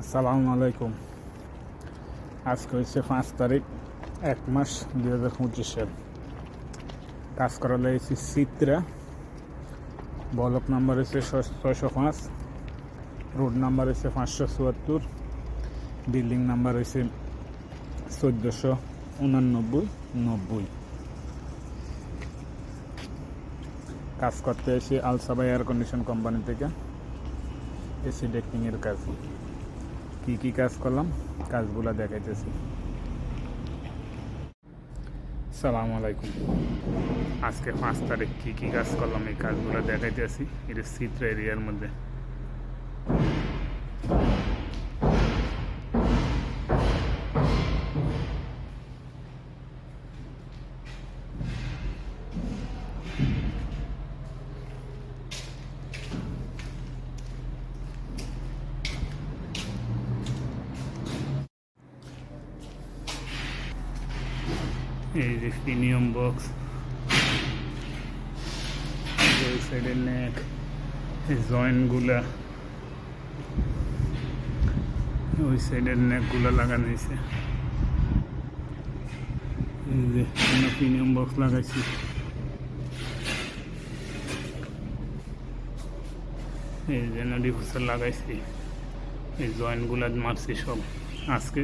আসসালামু আলাইকুম। আজকে হচ্ছে 5 তারিখ 1 মাস 2025-এর। কাজ করা লেগেছি চিত্রা। বলক নাম্বার হচ্ছে 605, রোড নাম্বার হচ্ছে 574, বিল্ডিং নাম্বার হচ্ছে 1489-90। কাজ করতে এসে আলসাবা এয়ার কন্ডিশন কোম্পানি থেকে এসি ডেকিংয়ের কাজ। কি কাজ করলাম কাজগুলো দেখাইতেছি। সালাম আলাইকুম। আজকে 5 তারিখ কি কাজ করলাম এই কাজগুলো দেখাইতেছি। এটা চিত্রা এরিয়ার মধ্যে। এই যে প্রিমিয়াম বক্স, ওই সাইডের নেক, এই জয়েন্টগুলা, ওই সাইডের নেকগুলা লাগানো হয়েছে। এই যে প্রিমিয়াম বক্স লাগাইছি। এই যে ডিফুসার লাগাইছি, এই জয়েন্টগুলা মারছি সব আজকে।